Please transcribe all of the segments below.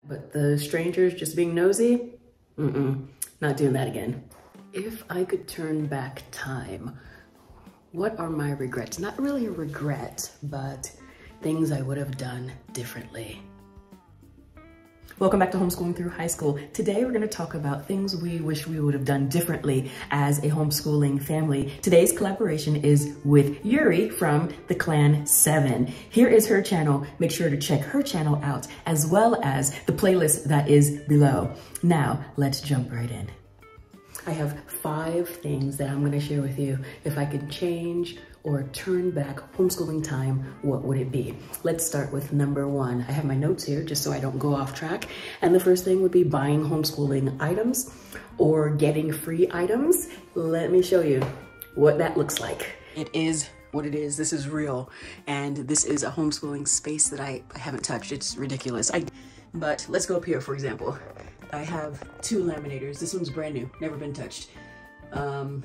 But the strangers just being nosy? Not doing that again. If I could turn back time, what are my regrets? Not really a regret, but things I would have done differently. Welcome back to Homeschooling Through High School. Today we're going to talk about things we wish we would have done differently as a homeschooling family. Today's collaboration is with Yuri from the Clan 7. Here is her channel. Make sure to check her channel out as well as the playlist that is below. Now, let's jump right in. I have 5 things that I'm going to share with you. If I could change or turn back homeschooling time, what would it be? Let's start with number 1. I have my notes here just so I don't go off track. And the first thing would be buying homeschooling items or getting free items. Let me show you what that looks like. It is what it is. This is real. And this is a homeschooling space that I haven't touched. It's ridiculous. But let's go up here, for example. I have 2 laminators. This one's brand new, never been touched.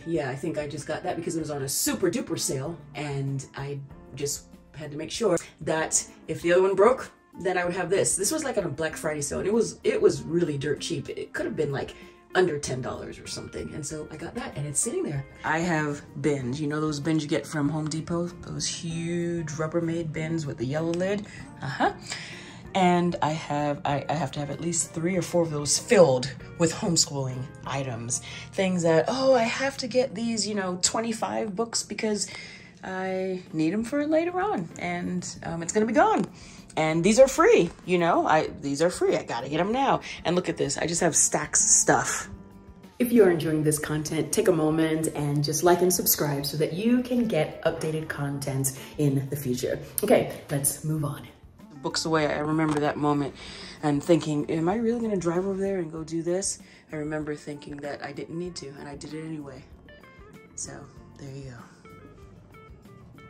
Yeah, I think I just got that because it was on a super duper sale, and I just had to make sure that if the other one broke, then I would have this. This was like on a Black Friday sale, and it was really dirt cheap. It could have been like under $10 or something, and so I got that, and it's sitting there. I have bins. You know those bins you get from Home Depot? Those huge Rubbermaid bins with the yellow lid? And I have to have at least 3 or 4 of those filled with homeschooling items. Things that, oh, I have to get these, 25 books because I need them for later on, and it's gonna be gone. And these are free, these are free. I gotta get them now. And look at this, I just have stacks of stuff. If you are enjoying this content, take a moment and just like and subscribe so that you can get updated content in the future. Okay, let's move on. Books away, I remember that moment and thinking, am I really gonna drive over there and go do this? I remember thinking that I didn't need to, and I did it anyway. So there you go.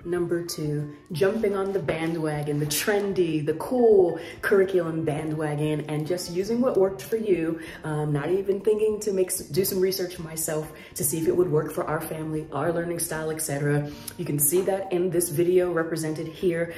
Number 2, jumping on the bandwagon, the trendy, the cool curriculum bandwagon, and just using what worked for you, not even thinking to do some research myself to see if it would work for our family, our learning style, etc. You can see that in this video represented here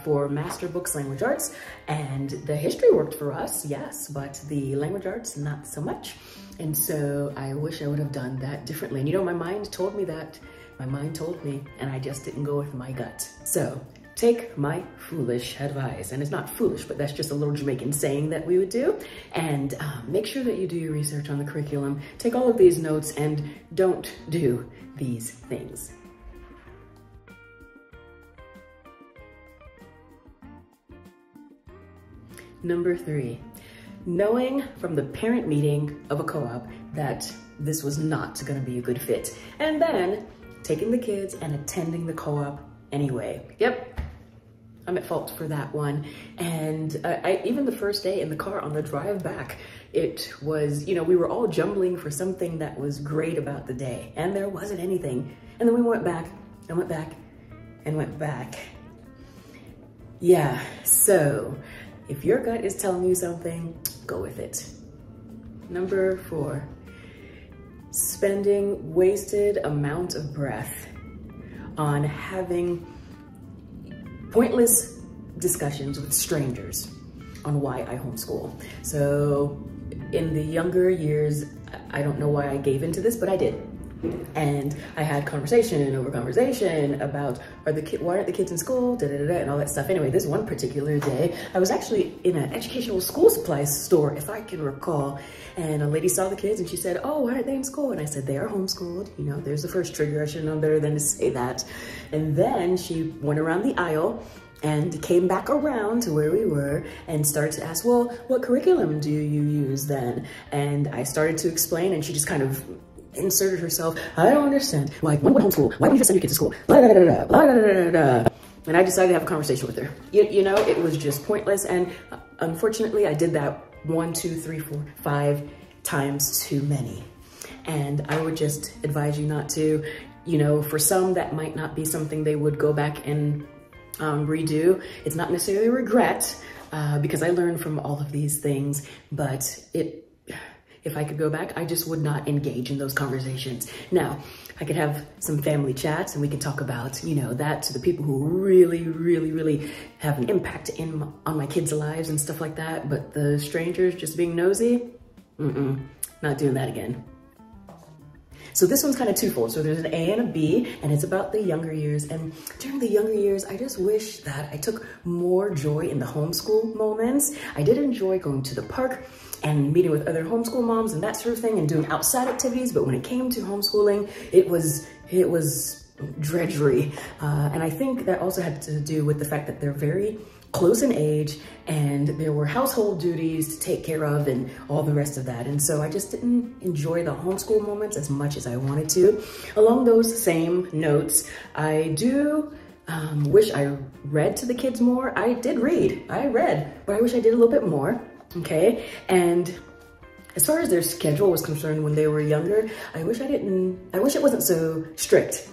for Master Books Language Arts, and the history worked for us, yes, but the language arts, not so much. And so I wish I would have done that differently. And my mind told me that. My mind told me, and I just didn't go with my gut. So take my foolish advice, and it's not foolish, but that's just a little Jamaican saying that we would do, and make sure that you do your research on the curriculum. Take all of these notes and don't do these things. Number 3, knowing from the parent meeting of a co-op that this was not gonna be a good fit, and then taking the kids and attending the co-op anyway. Yep, I'm at fault for that one. And even the first day in the car on the drive back, it was, we were all jumbling for something that was great about the day, and there wasn't anything. And then we went back and went back and went back. Yeah, so if your gut is telling you something, go with it. Number 4. Spending wasted amount of breath on having pointless discussions with strangers on why I homeschool. So in the younger years, I don't know why I gave into this, but I did. And I had conversation over conversation about, why aren't the kids in school, and all that stuff. Anyway, this one particular day, I was actually in an educational school supplies store, if I can recall, and a lady saw the kids and she said, oh, why aren't they in school? And I said, they are homeschooled. There's the first trigger. I should have known better than to say that. And then she went around the aisle and came back around to where we were and started to ask, well, what curriculum do you use then? And I started to explain, and she just kind of inserted herself. I don't understand. Like, when would homeschool? Why would you just send your kids to school? Blah, blah, blah, blah, blah, blah, blah. And I decided to have a conversation with her. It was just pointless. And unfortunately, I did that 1, 2, 3, 4, 5 times too many. And I would just advise you not to. For some, that might not be something they would go back and redo. It's not necessarily regret, because I learned from all of these things, but if I could go back, I just would not engage in those conversations. Now, I could have some family chats and we could talk about, you know, that to the people who really have an impact on my kids' lives and stuff like that. But the strangers just being nosy, not doing that again. So this one's kind of twofold. So there's an A and a B, and it's about the younger years. And during the younger years, I just wish that I took more joy in the homeschool moments. I did enjoy going to the park and meeting with other homeschool moms and that sort of thing and doing outside activities. But when it came to homeschooling, it was drudgery. And I think that also had to do with the fact that they're very close in age and there were household duties to take care of and all the rest of that. And so I just didn't enjoy the homeschool moments as much as I wanted to. Along those same notes, I do wish I read to the kids more. I did read, I read, but I wish I did a little bit more, okay? And as far as their schedule was concerned when they were younger, I wish it wasn't so strict.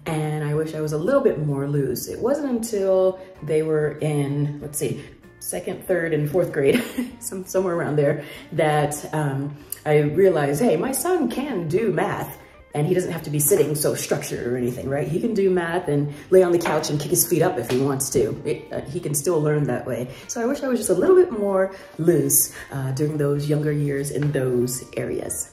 And I wish I was a little bit more loose. It wasn't until they were in, let's see, 2nd, 3rd, and 4th grade, somewhere around there, that I realized, hey, my son can do math and he doesn't have to be sitting so structured or anything, right? He can do math and lay on the couch and kick his feet up if he wants to. He can still learn that way. So I wish I was just a little bit more loose during those younger years in those areas.